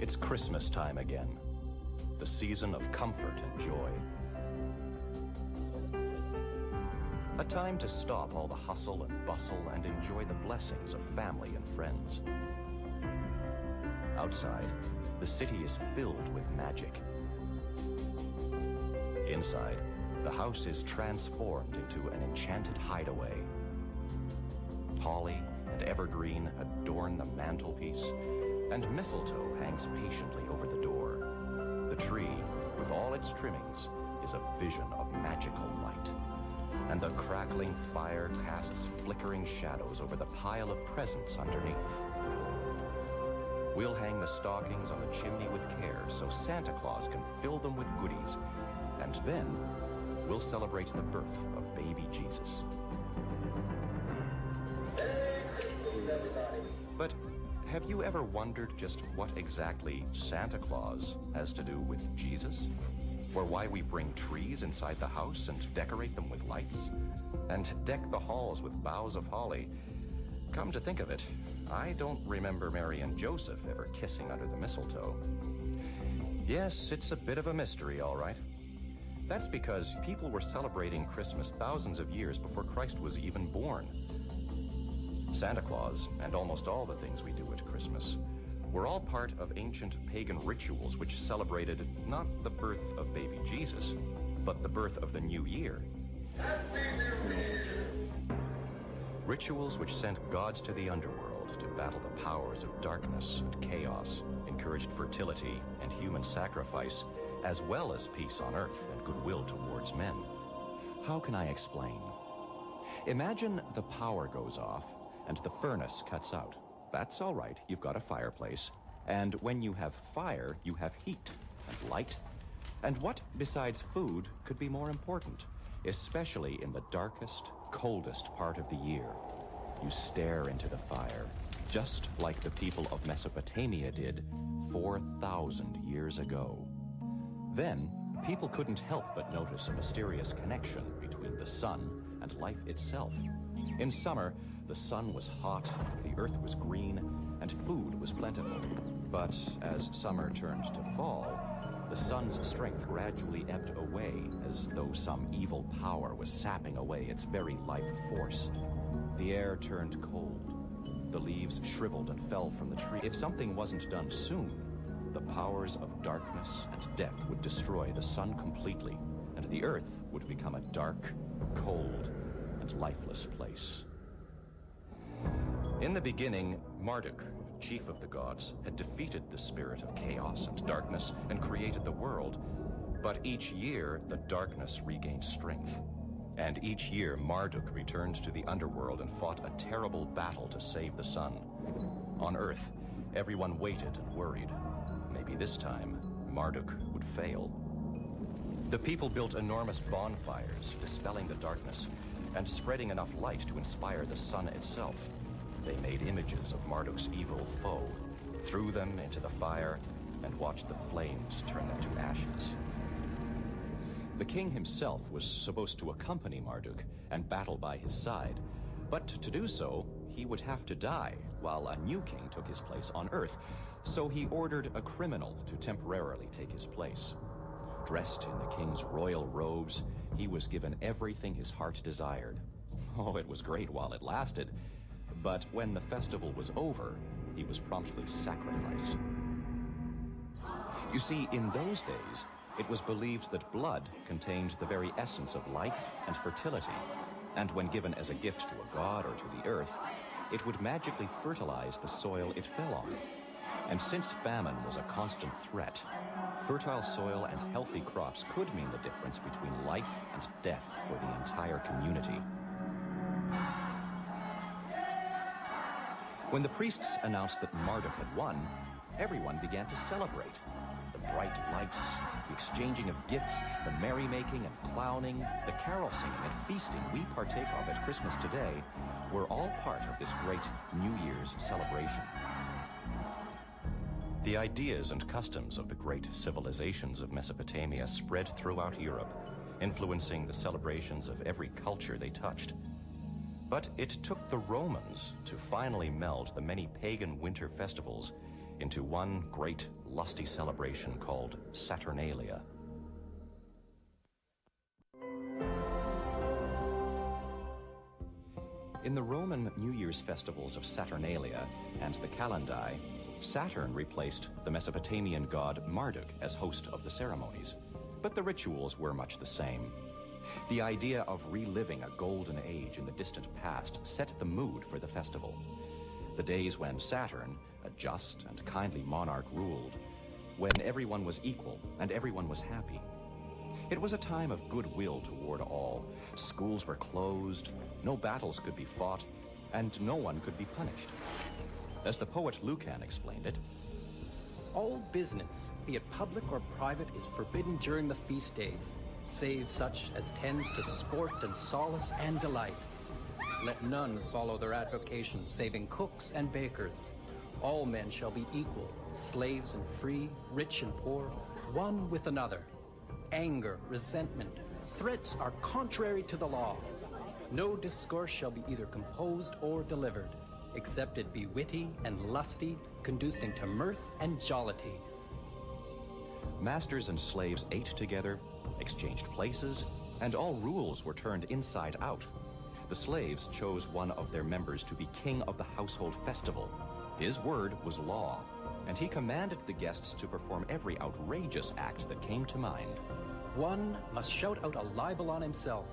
It's Christmas time again, the season of comfort and joy. A time to stop all the hustle and bustle and enjoy the blessings of family and friends. Outside, the city is filled with magic. Inside, the house is transformed into an enchanted hideaway. Holly and evergreen adorn the mantelpiece, and mistletoe hangs patiently over the door. The tree, with all its trimmings, is a vision of magical light, and the crackling fire casts flickering shadows over the pile of presents underneath. We'll hang the stockings on the chimney with care so Santa Claus can fill them with goodies, and then we'll celebrate the birth of baby Jesus. But have you ever wondered just what exactly Santa Claus has to do with Jesus? Or why we bring trees inside the house and decorate them with lights? And deck the halls with boughs of holly? Come to think of it, I don't remember Mary and Joseph ever kissing under the mistletoe. Yes, it's a bit of a mystery, all right. That's because people were celebrating Christmas thousands of years before Christ was even born. Santa Claus, and almost all the things we do at Christmas, were all part of ancient pagan rituals which celebrated not the birth of baby Jesus, but the birth of the new year. Happy New Year! Rituals which sent gods to the underworld to battle the powers of darkness and chaos, encouraged fertility and human sacrifice, as well as peace on earth and goodwill towards men. How can I explain? Imagine the power goes off and the furnace cuts out. That's all right, you've got a fireplace. And when you have fire, you have heat and light. And what, besides food, could be more important, especially in the darkest, coldest part of the year? You stare into the fire, just like the people of Mesopotamia did 4,000 years ago. Then, people couldn't help but notice a mysterious connection between the sun and life itself. In summer, the sun was hot, the earth was green, and food was plentiful. But as summer turned to fall, the sun's strength gradually ebbed away as though some evil power was sapping away its very life force. The air turned cold. The leaves shriveled and fell from the tree. If something wasn't done soon, the powers of darkness and death would destroy the sun completely, and the earth would become a dark, cold, and lifeless place. In the beginning, Marduk, chief of the gods, had defeated the spirit of chaos and darkness and created the world. But each year, the darkness regained strength. And each year, Marduk returned to the underworld and fought a terrible battle to save the sun. On Earth, everyone waited and worried. Maybe this time, Marduk would fail. The people built enormous bonfires, dispelling the darkness, and spreading enough light to inspire the sun itself. They made images of Marduk's evil foe, threw them into the fire, and watched the flames turn them to ashes. The king himself was supposed to accompany Marduk and battle by his side, but to do so, he would have to die, while a new king took his place on Earth, so he ordered a criminal to temporarily take his place. Dressed in the king's royal robes, he was given everything his heart desired. Oh, it was great while it lasted. But when the festival was over, he was promptly sacrificed. You see, in those days, it was believed that blood contained the very essence of life and fertility, and when given as a gift to a god or to the earth, it would magically fertilize the soil it fell on. And since famine was a constant threat, fertile soil and healthy crops could mean the difference between life and death for the entire community. When the priests announced that Marduk had won, everyone began to celebrate. The bright lights, the exchanging of gifts, the merrymaking and clowning, the carol singing and feasting we partake of at Christmas today were all part of this great New Year's celebration. The ideas and customs of the great civilizations of Mesopotamia spread throughout Europe, influencing the celebrations of every culture they touched. But it took the Romans to finally meld the many pagan winter festivals into one great lusty celebration called Saturnalia. In the Roman New Year's festivals of Saturnalia and the Calendai, Saturn replaced the Mesopotamian god Marduk as host of the ceremonies, but the rituals were much the same. The idea of reliving a golden age in the distant past set the mood for the festival. The days when Saturn, a just and kindly monarch, ruled, when everyone was equal and everyone was happy. It was a time of goodwill toward all. Schools were closed, no battles could be fought, and no one could be punished. As the poet Lucan explained it, all business, be it public or private, is forbidden during the feast days, save such as tends to sport and solace and delight. Let none follow their avocation, saving cooks and bakers. All men shall be equal, slaves and free, rich and poor, one with another. Anger, resentment, threats are contrary to the law. No discourse shall be either composed or delivered, except it be witty and lusty, conducing to mirth and jollity. Masters and slaves ate together, exchanged places, and all rules were turned inside out. The slaves chose one of their members to be king of the household festival. His word was law, and he commanded the guests to perform every outrageous act that came to mind. One must shout out a libel on himself,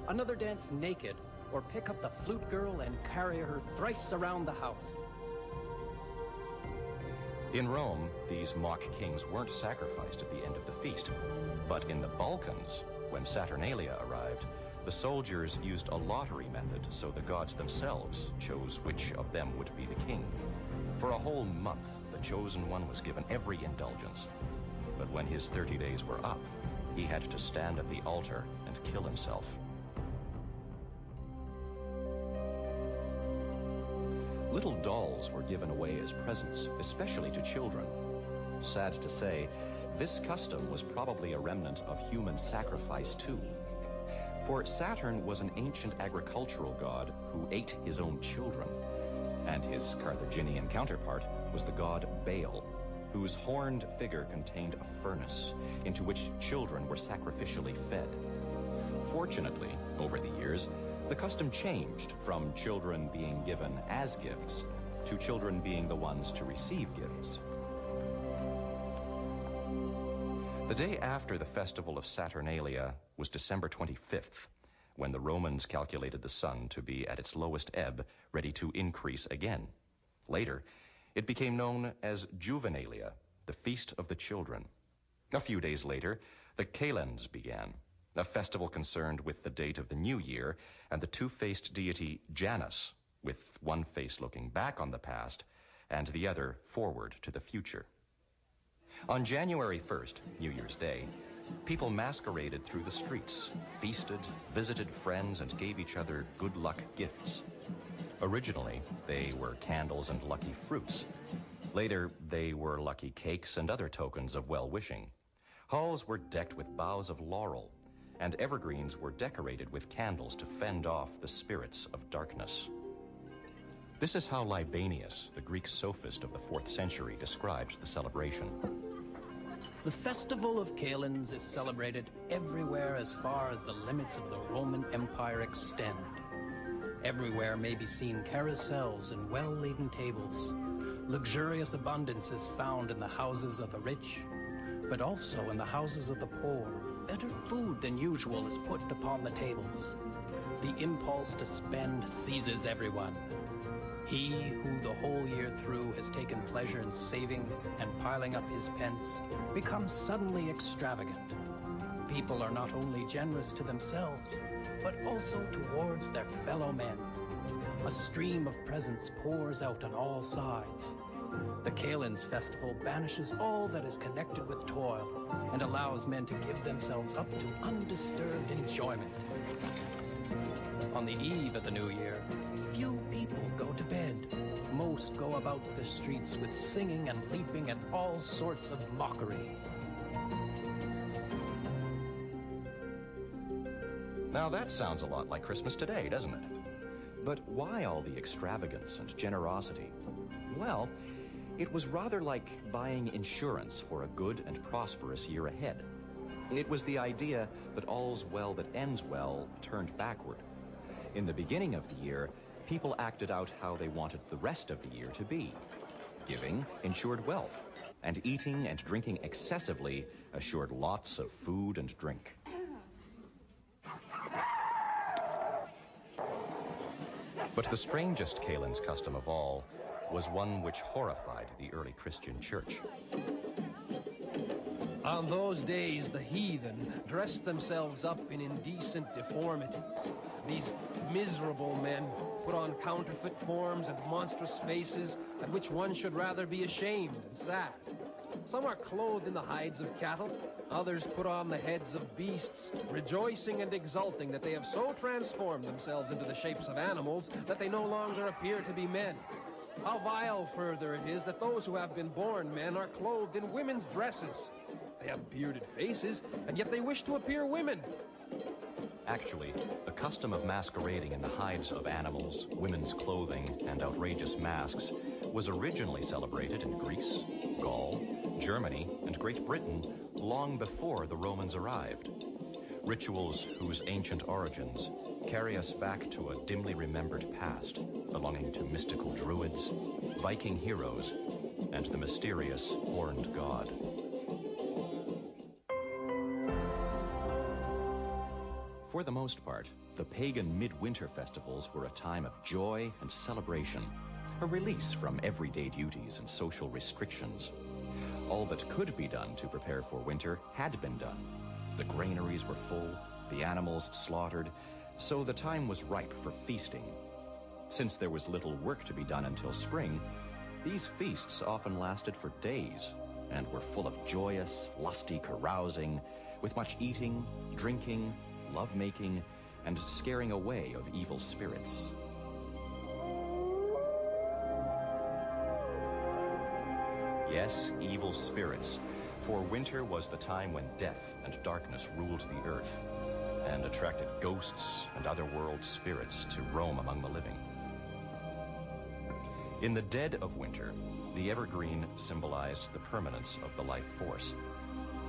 another dance naked, or pick up the flute girl and carry her thrice around the house. In Rome, these mock kings weren't sacrificed at the end of the feast, but in the Balkans, when Saturnalia arrived, the soldiers used a lottery method so the gods themselves chose which of them would be the king. For a whole month, the chosen one was given every indulgence. But when his 30 days were up, he had to stand at the altar and kill himself. Little dolls were given away as presents, especially to children. Sad to say, this custom was probably a remnant of human sacrifice too. For Saturn was an ancient agricultural god who ate his own children, and his Carthaginian counterpart was the god Baal, whose horned figure contained a furnace into which children were sacrificially fed. Fortunately, over the years, the custom changed from children being given as gifts to children being the ones to receive gifts. The day after the festival of Saturnalia was December 25th, when the Romans calculated the sun to be at its lowest ebb, ready to increase again. Later, it became known as Juvenalia, the Feast of the Children. A few days later, the Kalends began, a festival concerned with the date of the new year and the two-faced deity Janus, with one face looking back on the past and the other forward to the future. On January 1st, New Year's Day, people masqueraded through the streets, feasted, visited friends, and gave each other good luck gifts. Originally, they were candles and lucky fruits. Later, they were lucky cakes and other tokens of well-wishing. Halls were decked with boughs of laurel, and evergreens were decorated with candles to fend off the spirits of darkness. This is how Libanius, the Greek sophist of the 4th century, described the celebration. The festival of Kalends is celebrated everywhere as far as the limits of the Roman Empire extend. Everywhere may be seen carousels and well-laden tables. Luxurious abundance is found in the houses of the rich, but also in the houses of the poor. Better food than usual is put upon the tables. The impulse to spend seizes everyone. He who the whole year through has taken pleasure in saving and piling up his pence becomes suddenly extravagant. People are not only generous to themselves, but also towards their fellow men. A stream of presents pours out on all sides. The Kalends festival banishes all that is connected with toil and allows men to give themselves up to undisturbed enjoyment. On the eve of the new year, few people go to bed. Most go about the streets with singing and leaping and all sorts of mockery. Now that sounds a lot like Christmas today, doesn't it? But why all the extravagance and generosity? Well, It was rather like buying insurance for a good and prosperous year ahead. It was the idea that all's well that ends well turned backward. In the beginning of the year, people acted out how they wanted the rest of the year to be. Giving ensured wealth, and eating and drinking excessively assured lots of food and drink. But the strangest Kalen's custom of all was one which horrified the early Christian church. On those days, the heathen dressed themselves up in indecent deformities. These miserable men put on counterfeit forms and monstrous faces at which one should rather be ashamed and sad. Some are clothed in the hides of cattle, others put on the heads of beasts, rejoicing and exulting that they have so transformed themselves into the shapes of animals that they no longer appear to be men. How vile, further, it is that those who have been born men are clothed in women's dresses. They have bearded faces, and yet they wish to appear women. Actually, the custom of masquerading in the hides of animals, women's clothing, and outrageous masks was originally celebrated in Greece, Gaul, Germany, and Great Britain long before the Romans arrived. Rituals whose ancient origins carry us back to a dimly remembered past belonging to mystical druids, Viking heroes, and the mysterious horned god. For the most part, the pagan midwinter festivals were a time of joy and celebration, a release from everyday duties and social restrictions. All that could be done to prepare for winter had been done. The granaries were full, the animals slaughtered, so the time was ripe for feasting. Since there was little work to be done until spring, these feasts often lasted for days and were full of joyous, lusty carousing, with much eating, drinking, lovemaking, and scaring away of evil spirits. Yes, evil spirits, for winter was the time when death and darkness ruled the earth and attracted ghosts and otherworld spirits to roam among the living. In the dead of winter, the evergreen symbolized the permanence of the life force.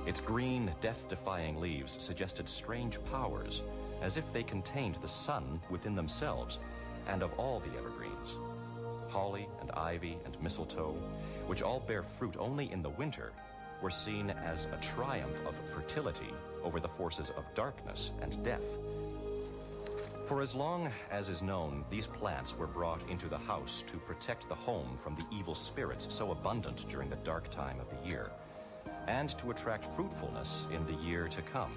Its green, death-defying leaves suggested strange powers, as if they contained the sun within themselves, and of all the evergreens. Holly and ivy and mistletoe, which all bear fruit only in the winter, were seen as a triumph of fertility over the forces of darkness and death. For as long as is known, these plants were brought into the house to protect the home from the evil spirits so abundant during the dark time of the year, and to attract fruitfulness in the year to come.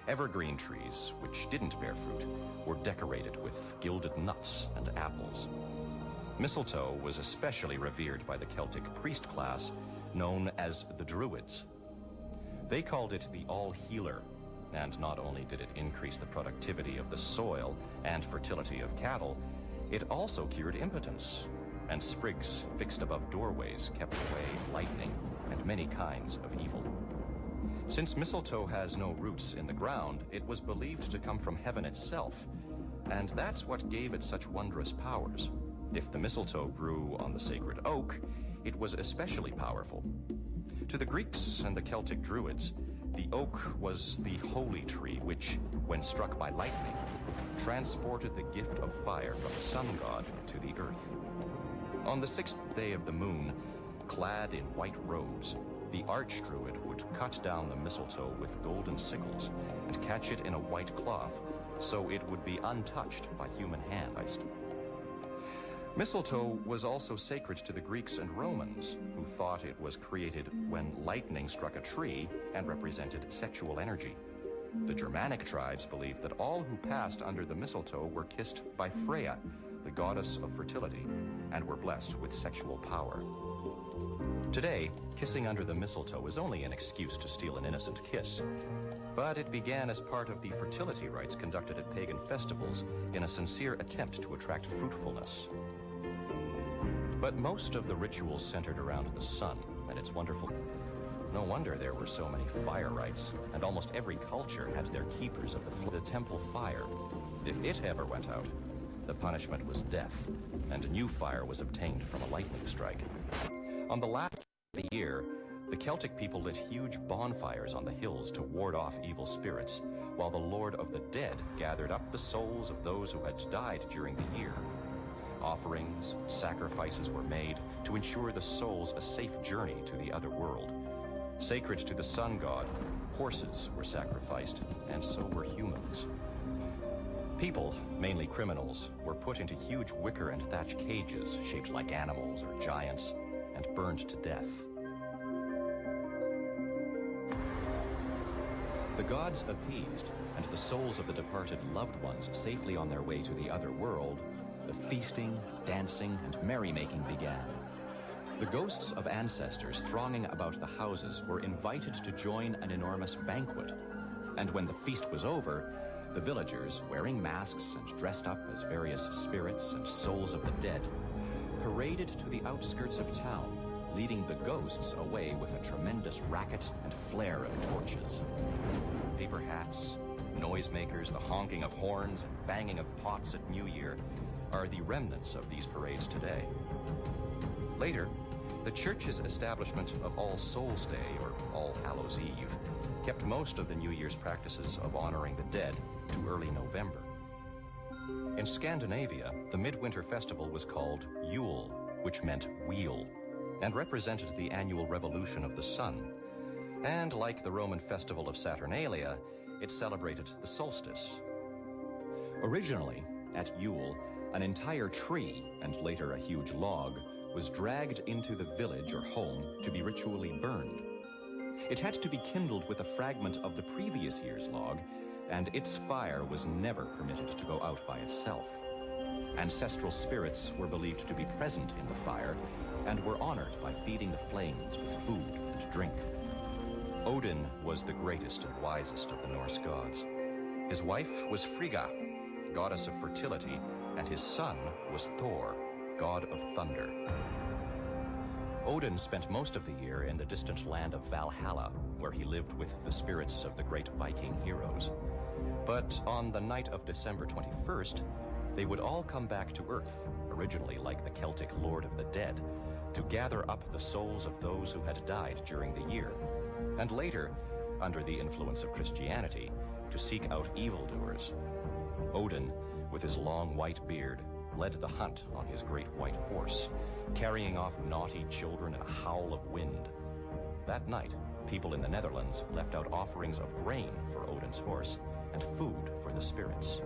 Evergreen trees, which didn't bear fruit, were decorated with gilded nuts and apples. Mistletoe was especially revered by the Celtic priest class, known as the Druids. They called it the all-healer, and not only did it increase the productivity of the soil and fertility of cattle, it also cured impotence, and sprigs fixed above doorways kept away lightning and many kinds of evil. Since mistletoe has no roots in the ground, it was believed to come from heaven itself, and that's what gave it such wondrous powers. If the mistletoe grew on the sacred oak, it was especially powerful. To the Greeks and the Celtic Druids, the oak was the holy tree which, when struck by lightning, transported the gift of fire from the sun god to the earth. On the 6th day of the moon, clad in white robes, the archdruid would cut down the mistletoe with golden sickles and catch it in a white cloth so it would be untouched by human hand. Mistletoe was also sacred to the Greeks and Romans, who thought it was created when lightning struck a tree and represented sexual energy. The Germanic tribes believed that all who passed under the mistletoe were kissed by Freya, the goddess of fertility, and were blessed with sexual power. Today, kissing under the mistletoe is only an excuse to steal an innocent kiss, but it began as part of the fertility rites conducted at pagan festivals in a sincere attempt to attract fruitfulness. But most of the rituals centered around the sun and its wonderful... No wonder there were so many fire rites, and almost every culture had their keepers of the temple fire. If it ever went out, the punishment was death, and new fire was obtained from a lightning strike. On the last of the year, the Celtic people lit huge bonfires on the hills to ward off evil spirits, while the Lord of the Dead gathered up the souls of those who had died during the year. Offerings, sacrifices were made to ensure the souls a safe journey to the other world. Sacred to the sun god, horses were sacrificed, and so were humans. People, mainly criminals, were put into huge wicker and thatch cages shaped like animals or giants and burned to death. The gods appeased, and the souls of the departed loved ones safely on their way to the other world, the feasting, dancing, and merrymaking began. The ghosts of ancestors thronging about the houses were invited to join an enormous banquet, and when the feast was over, the villagers, wearing masks and dressed up as various spirits and souls of the dead, paraded to the outskirts of town, leading the ghosts away with a tremendous racket and flare of torches. Paper hats, noisemakers, the honking of horns, and banging of pots at New Year are the remnants of these parades today. Later, the church's establishment of All Souls Day, or All Hallows Eve, kept most of the New Year's practices of honoring the dead to early November. In Scandinavia, the midwinter festival was called Yule, which meant wheel, and represented the annual revolution of the sun. And like the Roman festival of Saturnalia, it celebrated the solstice. Originally, at Yule, an entire tree, and later a huge log, was dragged into the village or home to be ritually burned. It had to be kindled with a fragment of the previous year's log, and its fire was never permitted to go out by itself. Ancestral spirits were believed to be present in the fire, and were honored by feeding the flames with food and drink. Odin was the greatest and wisest of the Norse gods. His wife was Frigga, goddess of fertility, and his son was Thor, god of thunder. Odin spent most of the year in the distant land of Valhalla, where he lived with the spirits of the great Viking heroes. But on the night of December 21st, they would all come back to Earth, originally like the Celtic Lord of the Dead, to gather up the souls of those who had died during the year, and later, under the influence of Christianity, to seek out evildoers. Odin, with his long white beard, led the hunt on his great white horse, carrying off naughty children in a howl of wind. That night, people in the Netherlands left out offerings of grain for Odin's horse and food for the spirits.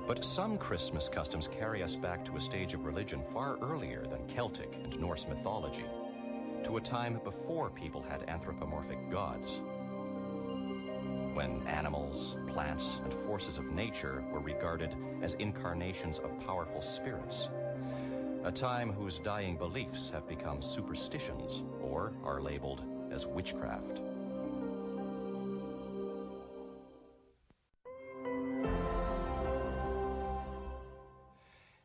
But some Christmas customs carry us back to a stage of religion far earlier than Celtic and Norse mythology, to a time before people had anthropomorphic gods, when animals, plants, and forces of nature were regarded as incarnations of powerful spirits, a time whose dying beliefs have become superstitions or are labeled as witchcraft.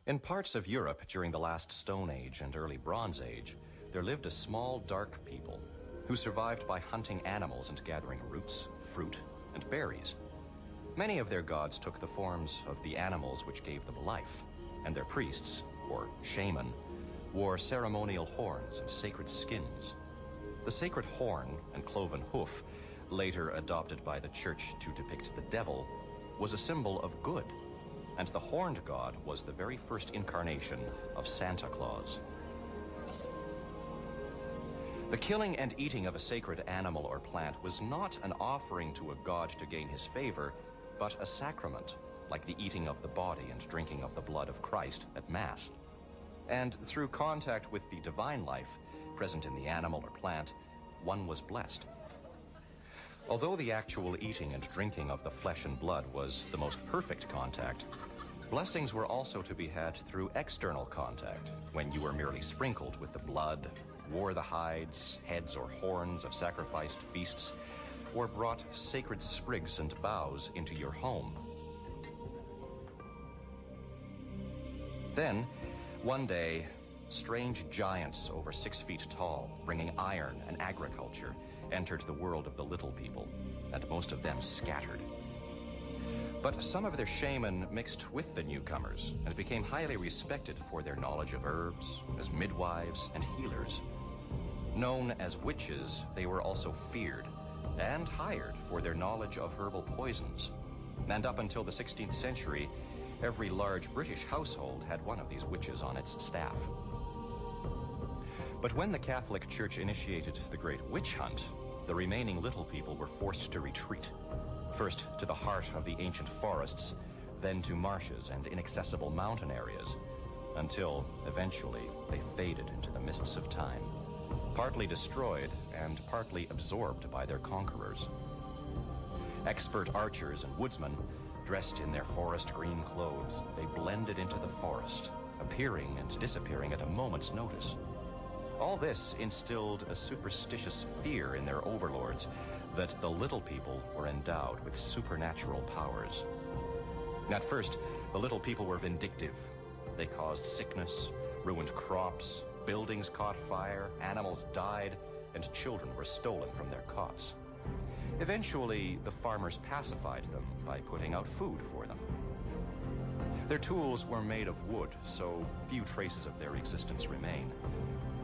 In parts of Europe during the last Stone Age and early Bronze Age, there lived a small, dark people who survived by hunting animals and gathering roots, fruit, and berries. Many of their gods took the forms of the animals which gave them life, and their priests, or shaman, wore ceremonial horns and sacred skins. The sacred horn and cloven hoof, later adopted by the church to depict the devil, was a symbol of good, and the horned god was the very first incarnation of Santa Claus. The killing and eating of a sacred animal or plant was not an offering to a god to gain his favor, but a sacrament, like the eating of the body and drinking of the blood of Christ at Mass. And through contact with the divine life present in the animal or plant, one was blessed. Although the actual eating and drinking of the flesh and blood was the most perfect contact, blessings were also to be had through external contact, when you were merely sprinkled with the blood, wore the hides, heads, or horns of sacrificed beasts, or brought sacred sprigs and boughs into your home. Then, one day, strange giants over 6 feet tall, bringing iron and agriculture, entered the world of the little people, and most of them scattered. But some of their shaman mixed with the newcomers and became highly respected for their knowledge of herbs, as midwives and healers. Known as witches, they were also feared and hired for their knowledge of herbal poisons. And up until the 16th century, every large British household had one of these witches on its staff. But when the Catholic Church initiated the Great Witch Hunt, the remaining little people were forced to retreat, first to the heart of the ancient forests, then to marshes and inaccessible mountain areas, until eventually they faded into the mists of time, partly destroyed and partly absorbed by their conquerors. Expert archers and woodsmen, dressed in their forest green clothes, they blended into the forest, appearing and disappearing at a moment's notice. All this instilled a superstitious fear in their overlords that the little people were endowed with supernatural powers. At first, the little people were vindictive. They caused sickness, ruined crops, buildings caught fire, animals died, and children were stolen from their cots. Eventually, the farmers pacified them by putting out food for them. Their tools were made of wood, so few traces of their existence remain.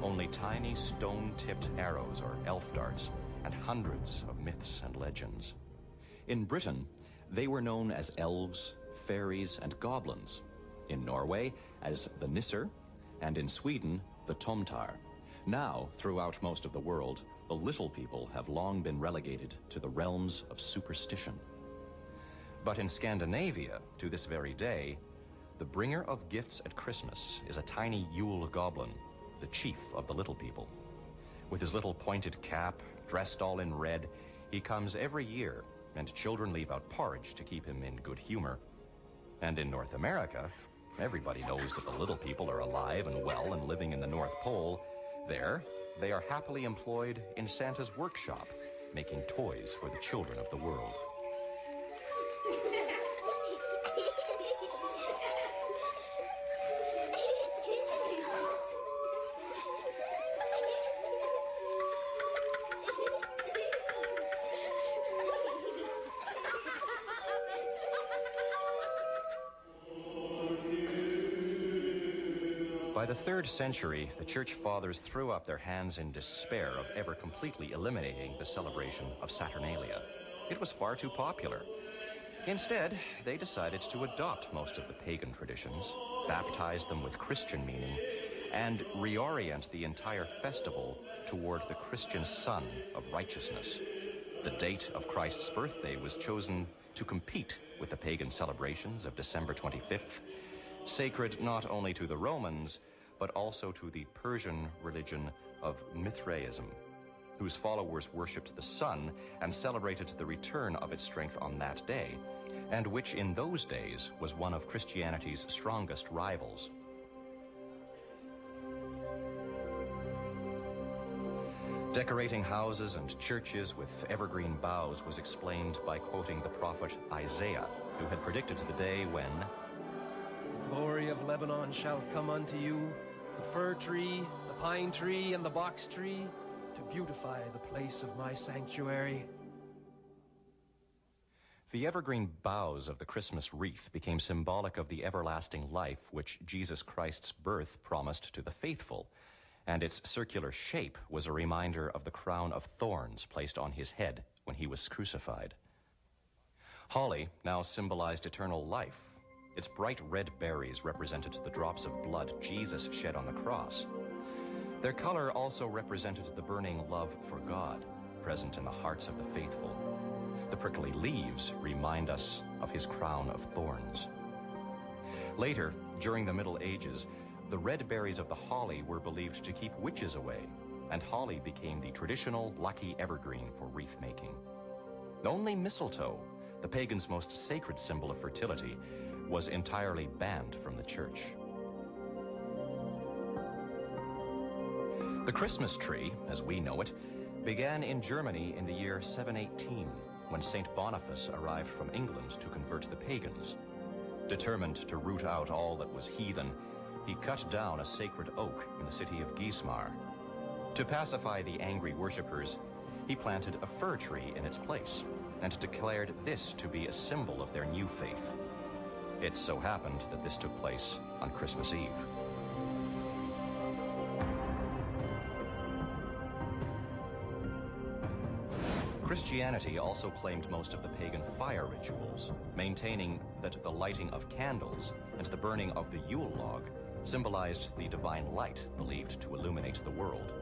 Only tiny stone-tipped arrows or elf darts, and hundreds of myths and legends. In Britain, they were known as elves, fairies, and goblins. In Norway, as the Nisser, and in Sweden, the Tomtar. Now, throughout most of the world, the little people have long been relegated to the realms of superstition. But in Scandinavia, to this very day, the bringer of gifts at Christmas is a tiny Yule goblin, the chief of the little people. With his little pointed cap, dressed all in red, he comes every year, and children leave out porridge to keep him in good humor. And in North America, everybody knows that the little people are alive and well and living in the North Pole. There, they are happily employed in Santa's workshop, making toys for the children of the world. By the 3rd century, the Church Fathers threw up their hands in despair of ever completely eliminating the celebration of Saturnalia. It was far too popular. Instead, they decided to adopt most of the pagan traditions, baptize them with Christian meaning, and reorient the entire festival toward the Christian Sun of righteousness. The date of Christ's birthday was chosen to compete with the pagan celebrations of December 25th, sacred not only to the Romans, but also to the Persian religion of Mithraism, whose followers worshipped the sun and celebrated the return of its strength on that day, and which in those days was one of Christianity's strongest rivals. Decorating houses and churches with evergreen boughs was explained by quoting the prophet Isaiah, who had predicted the day when The glory of Lebanon shall come unto you, the fir tree, the pine tree, and the box tree, to beautify the place of my sanctuary. The evergreen boughs of the Christmas wreath became symbolic of the everlasting life which Jesus Christ's birth promised to the faithful, and its circular shape was a reminder of the crown of thorns placed on his head when he was crucified. Holly now symbolized eternal life. Its bright red berries represented the drops of blood Jesus shed on the cross. Their color also represented the burning love for God, present in the hearts of the faithful. The prickly leaves remind us of his crown of thorns. Later, during the Middle Ages, the red berries of the holly were believed to keep witches away, and holly became the traditional lucky evergreen for wreath making. Only mistletoe, the pagans' most sacred symbol of fertility, was entirely banned from the church. The Christmas tree, as we know it, began in Germany in the year 718, when St. Boniface arrived from England to convert the pagans. Determined to root out all that was heathen, he cut down a sacred oak in the city of Gismar. To pacify the angry worshippers, he planted a fir tree in its place, and declared this to be a symbol of their new faith. It so happened that this took place on Christmas Eve. Christianity also claimed most of the pagan fire rituals, maintaining that the lighting of candles and the burning of the Yule log symbolized the divine light believed to illuminate the world.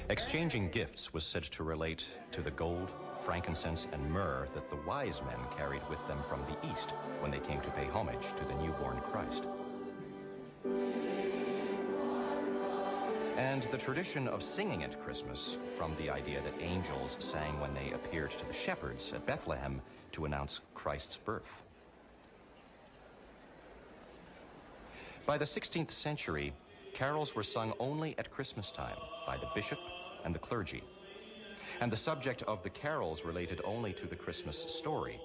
Exchanging gifts was said to relate to the gold, frankincense, and myrrh that the wise men carried with them from the east when they came to pay homage to the newborn Christ. And the tradition of singing at Christmas, from the idea that angels sang when they appeared to the shepherds at Bethlehem to announce Christ's birth. By the 16th century, carols were sung only at Christmas time by the bishop and the clergy. And the subject of the carols related only to the Christmas story.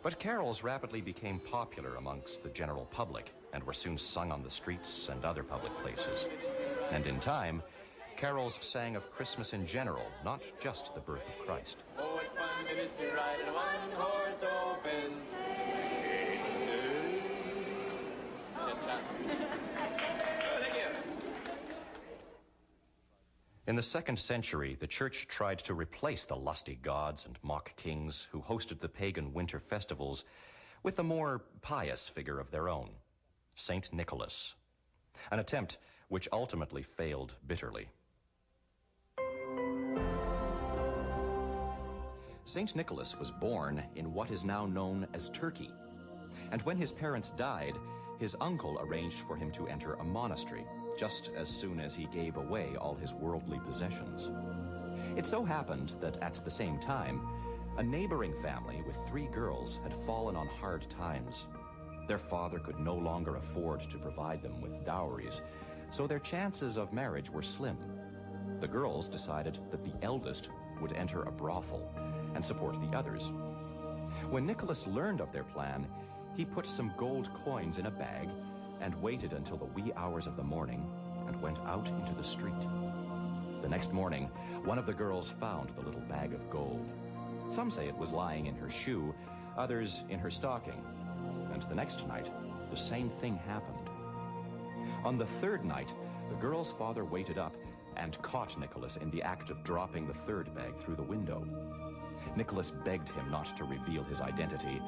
But carols rapidly became popular amongst the general public and were soon sung on the streets and other public places. And in time, carols sang of Christmas in general, not just the birth of Christ. Oh, what fun it is to ride in a one-horse open sleigh. Thank you. In the 2nd century, the church tried to replace the lusty gods and mock kings who hosted the pagan winter festivals with a more pious figure of their own, Saint Nicholas, an attempt which ultimately failed bitterly. Saint Nicholas was born in what is now known as Turkey, and when his parents died, his uncle arranged for him to enter a monastery just as soon as he gave away all his worldly possessions. It so happened that at the same time, a neighboring family with 3 girls had fallen on hard times. Their father could no longer afford to provide them with dowries, so their chances of marriage were slim. The girls decided that the eldest would enter a brothel and support the others. When Nicholas learned of their plan, he put some gold coins in a bag and waited until the wee hours of the morning and went out into the street. The next morning, one of the girls found the little bag of gold. Some say it was lying in her shoe, others in her stocking. And the next night, the same thing happened. On the 3rd night, the girl's father waited up and caught Nicholas in the act of dropping the 3rd bag through the window. Nicholas begged him not to reveal his identity,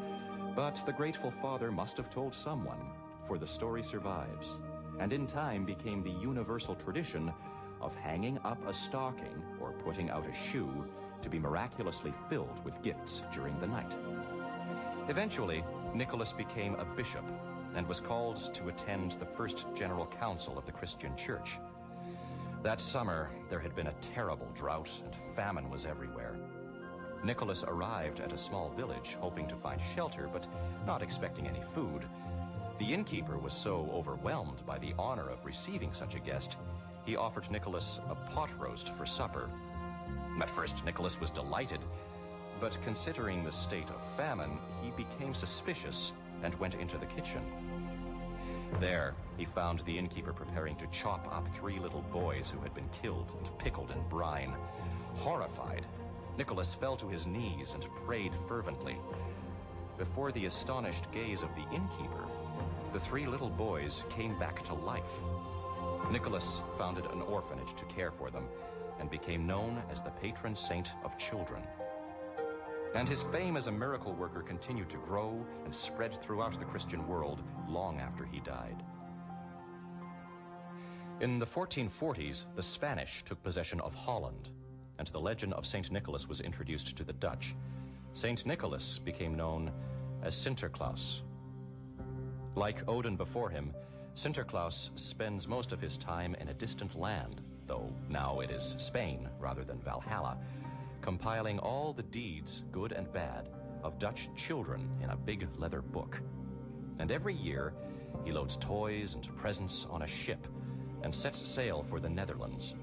but the grateful father must have told someone, for the story survives, and in time became the universal tradition of hanging up a stocking or putting out a shoe to be miraculously filled with gifts during the night. Eventually, Nicholas became a bishop and was called to attend the first general council of the Christian church. That summer, there had been a terrible drought and famine was everywhere. Nicholas arrived at a small village hoping to find shelter, but not expecting any food. The innkeeper was so overwhelmed by the honor of receiving such a guest, he offered Nicholas a pot roast for supper. At first, Nicholas was delighted, but considering the state of famine, he became suspicious and went into the kitchen. There, he found the innkeeper preparing to chop up 3 little boys who had been killed and pickled in brine. Horrified, Nicholas fell to his knees and prayed fervently. Before the astonished gaze of the innkeeper, the 3 little boys came back to life. Nicholas founded an orphanage to care for them and became known as the patron saint of children. And his fame as a miracle worker continued to grow and spread throughout the Christian world long after he died. In the 1440s, the Spanish took possession of Holland, and the legend of St. Nicholas was introduced to the Dutch. St. Nicholas became known as Sinterklaas. Like Odin before him, Sinterklaas spends most of his time in a distant land, though now it is Spain rather than Valhalla, compiling all the deeds, good and bad, of Dutch children in a big leather book. And every year, he loads toys and presents on a ship and sets sail for the Netherlands.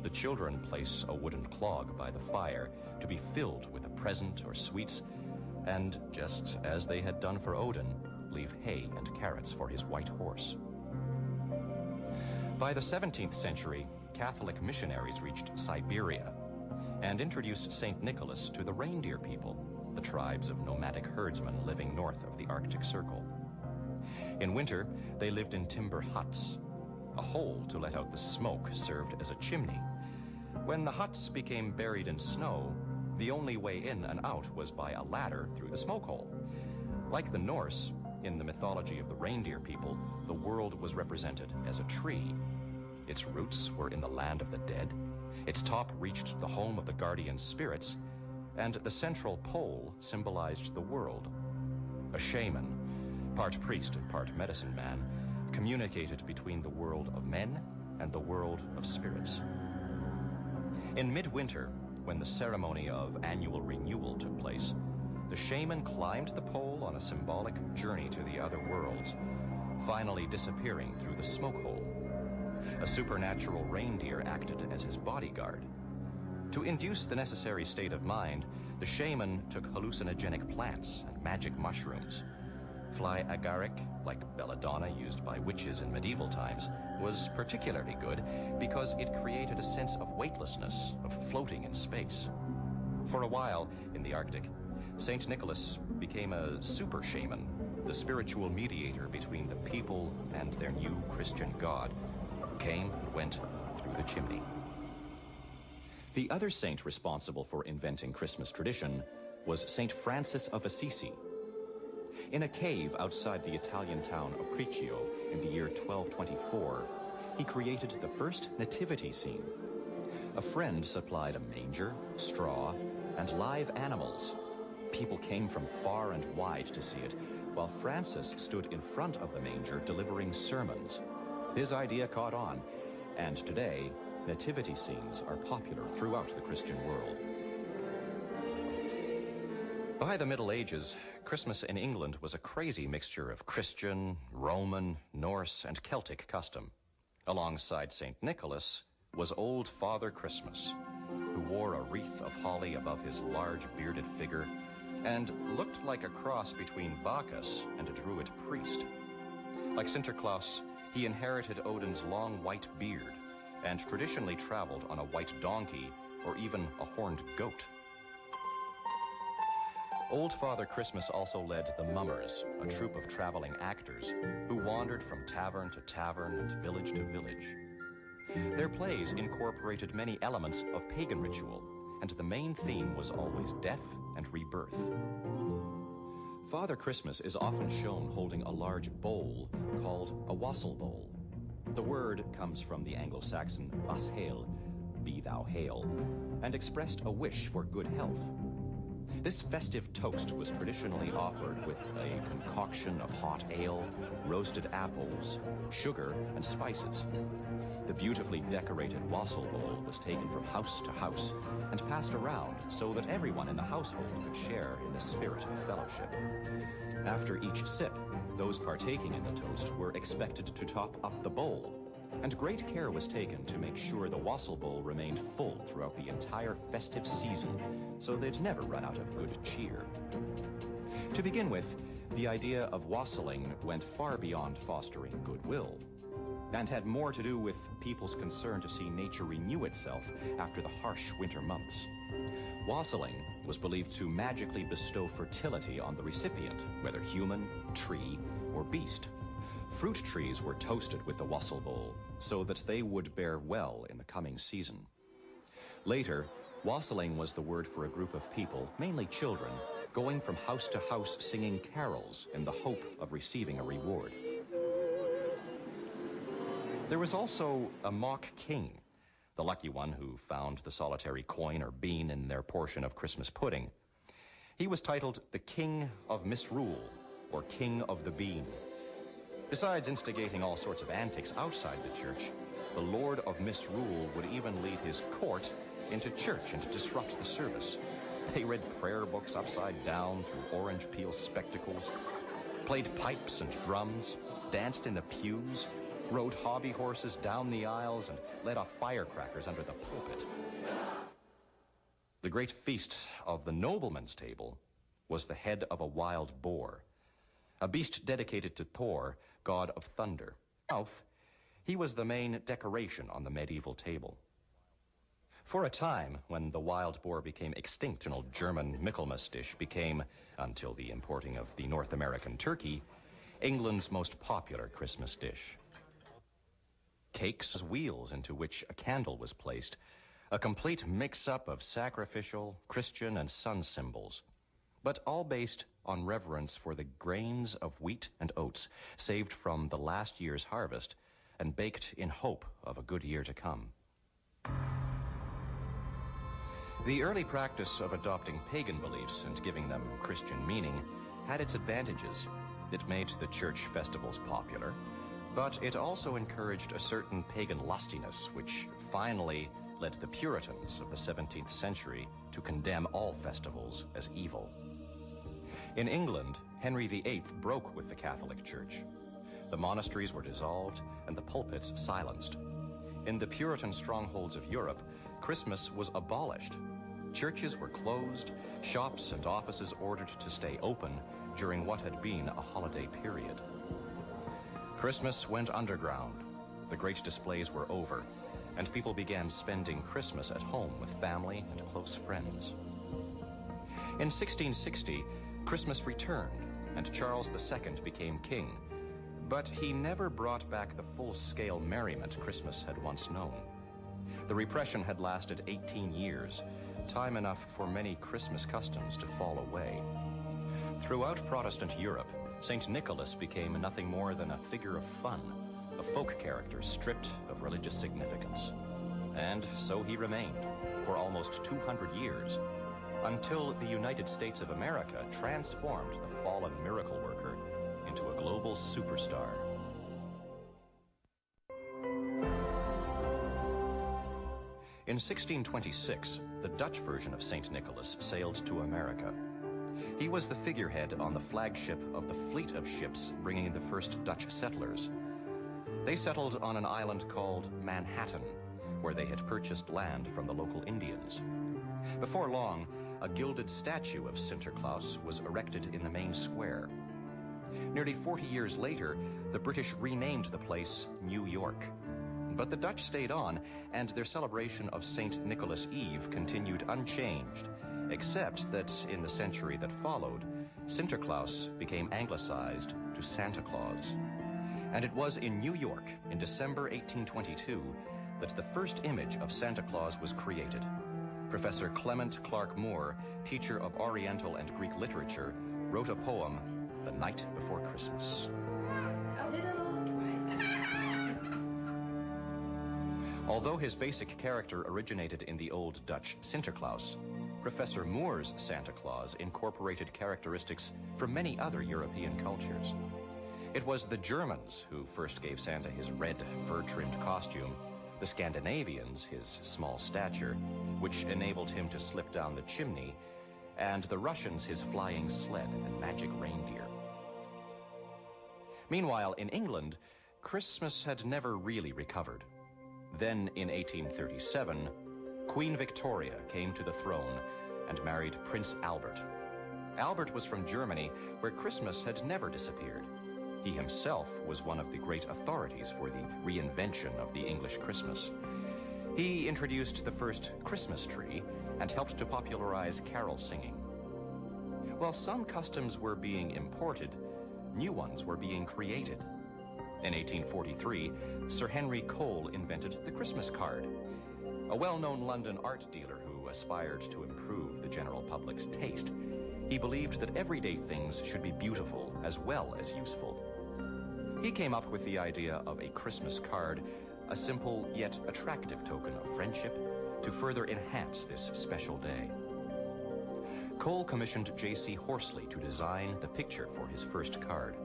The children place a wooden clog by the fire to be filled with a present or sweets, and just as they had done for Odin, leave hay and carrots for his white horse. By the 17th century, Catholic missionaries reached Siberia and introduced St. Nicholas to the reindeer people, the tribes of nomadic herdsmen living north of the Arctic Circle. In winter, they lived in timber huts. A hole to let out the smoke served as a chimney. When the huts became buried in snow, the only way in and out was by a ladder through the smoke hole. Like the Norse, in the mythology of the reindeer people, the world was represented as a tree. Its roots were in the land of the dead, its top reached the home of the guardian spirits, and the central pole symbolized the world. A shaman, part priest and part medicine man, communicated between the world of men and the world of spirits. In midwinter, when the ceremony of annual renewal took place, the shaman climbed the pole on a symbolic journey to the other worlds, finally disappearing through the smoke hole. A supernatural reindeer acted as his bodyguard. To induce the necessary state of mind, the shaman took hallucinogenic plants and magic mushrooms. Fly agaric, like belladonna used by witches in medieval times, was particularly good because it created a sense of weightlessness, of floating in space. For a while, in the Arctic, St. Nicholas became a super shaman, the spiritual mediator between the people and their new Christian god, who came and went through the chimney. The other saint responsible for inventing Christmas tradition was St. Francis of Assisi. In a cave outside the Italian town of Criccio in the year 1224, he created the first nativity scene. A friend supplied a manger, straw, and live animals. People came from far and wide to see it, while Francis stood in front of the manger delivering sermons. His idea caught on, and today, nativity scenes are popular throughout the Christian world. By the Middle Ages, Christmas in England was a crazy mixture of Christian, Roman, Norse, and Celtic custom. Alongside St. Nicholas was Old Father Christmas, who wore a wreath of holly above his large bearded figure and looked like a cross between Bacchus and a druid priest. Like Sinterklaas, he inherited Odin's long white beard and traditionally traveled on a white donkey or even a horned goat. Old Father Christmas also led the Mummers, a troupe of traveling actors who wandered from tavern to tavern and village to village. Their plays incorporated many elements of pagan ritual, and the main theme was always death and rebirth. Father Christmas is often shown holding a large bowl called a wassail bowl. The word comes from the Anglo-Saxon washael, be thou hail, and expressed a wish for good health. This festive toast was traditionally offered with a concoction of hot ale, roasted apples, sugar, and spices. The beautifully decorated wassail bowl was taken from house to house and passed around so that everyone in the household could share in the spirit of fellowship. After each sip, those partaking in the toast were expected to top up the bowl, and great care was taken to make sure the wassail bowl remained full throughout the entire festive season, so they'd never run out of good cheer. To begin with, the idea of wassailing went far beyond fostering goodwill, and had more to do with people's concern to see nature renew itself after the harsh winter months. Wassailing was believed to magically bestow fertility on the recipient, whether human, tree, or beast. Fruit trees were toasted with the wassail bowl so that they would bear well in the coming season. Later, wassailing was the word for a group of people, mainly children, going from house to house singing carols in the hope of receiving a reward. There was also a mock king, the lucky one who found the solitary coin or bean in their portion of Christmas pudding. He was titled the King of Misrule, or King of the Bean. Besides instigating all sorts of antics outside the church, the Lord of Misrule would even lead his court into church and disrupt the service. They read prayer books upside down through orange peel spectacles, played pipes and drums, danced in the pews, rode hobby horses down the aisles, and let off firecrackers under the pulpit. The great feast of the nobleman's table was the head of a wild boar, a beast dedicated to Thor, god of thunder. Mouth, He was the main decoration on the medieval table. For a time, when the wild boar became extinct, an old German Michaelmas dish became, until the importing of the North American turkey, England's most popular Christmas dish. Cakes, wheels into which a candle was placed, a complete mix-up of sacrificial, Christian, and sun symbols, but all based on reverence for the grains of wheat and oats saved from the last year's harvest and baked in hope of a good year to come. The early practice of adopting pagan beliefs and giving them Christian meaning had its advantages. It made the church festivals popular, but it also encouraged a certain pagan lustiness, which finally led the Puritans of the 17th century to condemn all festivals as evil. In England, Henry VIII broke with the Catholic Church. The monasteries were dissolved and the pulpits silenced. In the Puritan strongholds of Europe, Christmas was abolished. Churches were closed, shops and offices ordered to stay open during what had been a holiday period. Christmas went underground. The great displays were over, and people began spending Christmas at home with family and close friends. In 1660, Christmas returned, and Charles II became king, but he never brought back the full-scale merriment Christmas had once known. The repression had lasted 18 years, time enough for many Christmas customs to fall away. Throughout Protestant Europe, St. Nicholas became nothing more than a figure of fun, a folk character stripped of religious significance. And so he remained for almost 200 years, until the United States of America transformed the fallen miracle worker into a global superstar. In 1626, the Dutch version of St. Nicholas sailed to America. He was the figurehead on the flagship of the fleet of ships bringing the first Dutch settlers. They settled on an island called Manhattan, where they had purchased land from the local Indians. Before long, a gilded statue of Sinterklaas was erected in the main square. Nearly 40 years later, the British renamed the place New York. But the Dutch stayed on, and their celebration of St. Nicholas Eve continued unchanged, except that in the century that followed, Sinterklaas became anglicized to Santa Claus. And it was in New York, in December 1822, that the first image of Santa Claus was created. Professor Clement Clark Moore, teacher of Oriental and Greek literature, wrote a poem, The Night Before Christmas. Although his basic character originated in the old Dutch Sinterklaas, Professor Moore's Santa Claus incorporated characteristics from many other European cultures. It was the Germans who first gave Santa his red, fur-trimmed costume, the Scandinavians his small stature, which enabled him to slip down the chimney, and the Russians his flying sled and magic reindeer. Meanwhile, in England, Christmas had never really recovered. Then, in 1837, Queen Victoria came to the throne and married Prince Albert. Albert was from Germany, where Christmas had never disappeared. He himself was one of the great authorities for the reinvention of the English Christmas. He introduced the first Christmas tree and helped to popularize carol singing. While some customs were being imported, new ones were being created. In 1843, Sir Henry Cole invented the Christmas card. A well-known London art dealer who aspired to improve the general public's taste, he believed that everyday things should be beautiful as well as useful. He came up with the idea of a Christmas card, a simple yet attractive token of friendship to further enhance this special day. Cole commissioned J.C. Horsley to design the picture for his first card.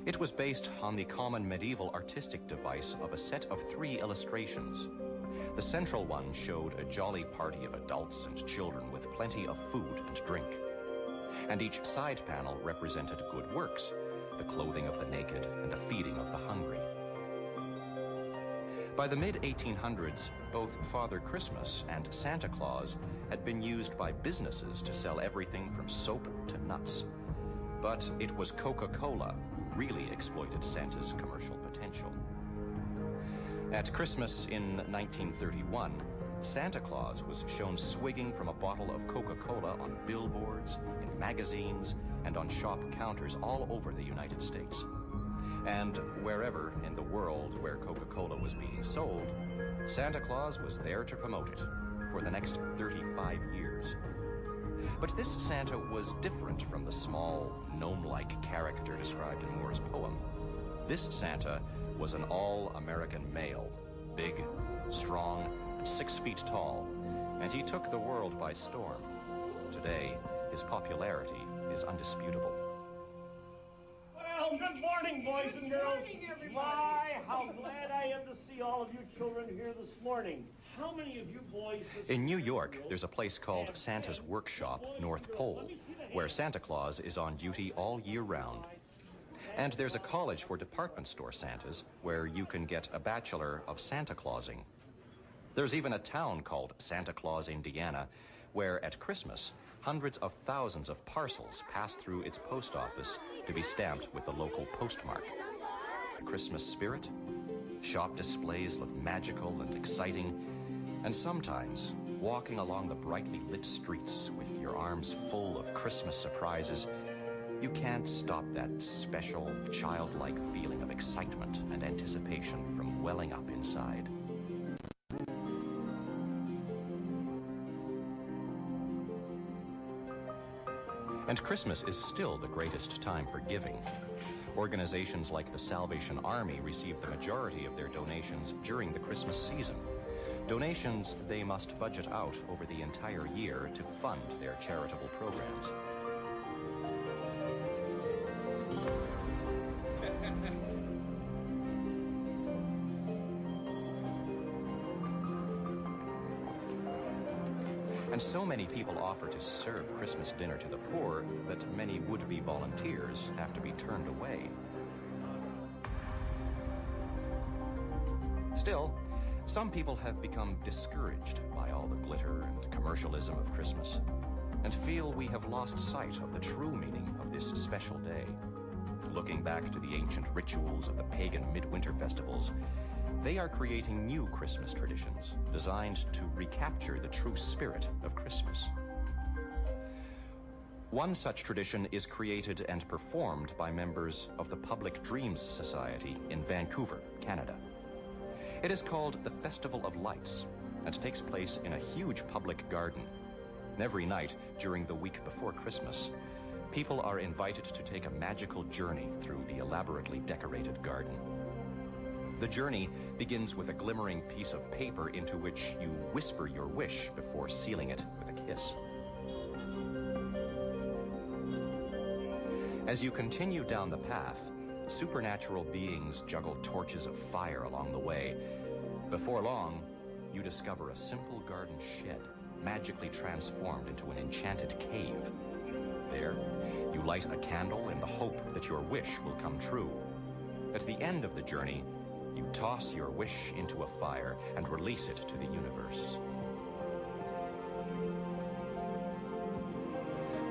It was based on the common medieval artistic device of a set of 3 illustrations. The central one showed a jolly party of adults and children with plenty of food and drink. And each side panel represented good works, the clothing of the naked and the feeding of the hungry. By the mid-1800s, both Father Christmas and Santa Claus had been used by businesses to sell everything from soap to nuts. But it was Coca-Cola who really exploited Santa's commercial potential. At Christmas in 1931, Santa Claus was shown swigging from a bottle of Coca-Cola on billboards, in magazines, and on shop counters all over the United States. And wherever in the world where Coca-Cola was being sold, Santa Claus was there to promote it for the next 35 years. But this Santa was different from the small, gnome-like character described in Moore's poem. This Santa was an all-American male, big, strong, and 6 feet tall, and he took the world by storm. Today, his popularity is undisputable. Well, good morning, boys and girls. My, how glad I am to see all of you children here this morning. How many of you boys... In New York, there's a place called Santa's Workshop, North Pole, where Santa Claus is on duty all year round. And there's a college for department store Santas where you can get a Bachelor of Santa Clausing. There's even a town called Santa Claus, Indiana, where at Christmas, hundreds of thousands of parcels pass through its post office to be stamped with the local postmark. The Christmas spirit? Shop displays look magical and exciting, and sometimes, walking along the brightly lit streets with your arms full of Christmas surprises, you can't stop that special, childlike feeling of excitement and anticipation from welling up inside. And Christmas is still the greatest time for giving. Organizations like the Salvation Army receive the majority of their donations during the Christmas season. Donations they must budget out over the entire year to fund their charitable programs. And so many people offer to serve Christmas dinner to the poor that many would-be volunteers have to be turned away. Still, some people have become discouraged by all the glitter and commercialism of Christmas and feel we have lost sight of the true meaning of this special day. Looking back to the ancient rituals of the pagan midwinter festivals, they are creating new Christmas traditions designed to recapture the true spirit of Christmas. One such tradition is created and performed by members of the Public Dreams Society in Vancouver, Canada. It is called the Festival of Lights and takes place in a huge public garden. Every night during the week before Christmas, people are invited to take a magical journey through the elaborately decorated garden. The journey begins with a glimmering piece of paper into which you whisper your wish before sealing it with a kiss. As you continue down the path, supernatural beings juggle torches of fire along the way. Before long, you discover a simple garden shed, magically transformed into an enchanted cave. There, you light a candle in the hope that your wish will come true. At the end of the journey, you toss your wish into a fire and release it to the universe.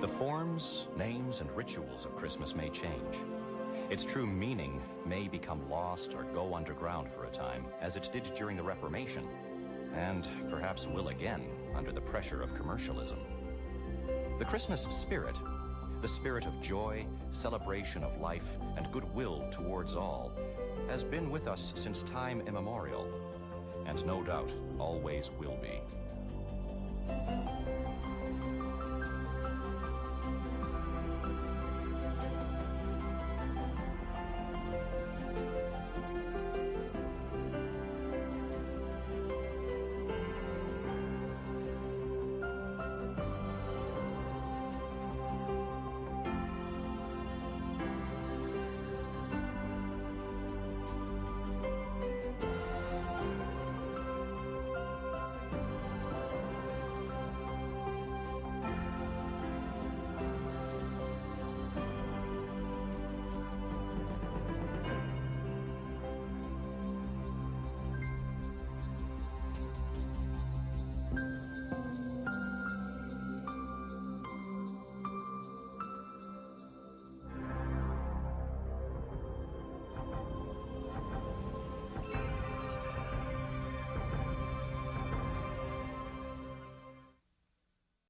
The forms, names, and rituals of Christmas may change. Its true meaning may become lost or go underground for a time, as it did during the Reformation, and perhaps will again under the pressure of commercialism. The Christmas spirit, the spirit of joy, celebration of life, and goodwill towards all, has been with us since time immemorial, and no doubt always will be.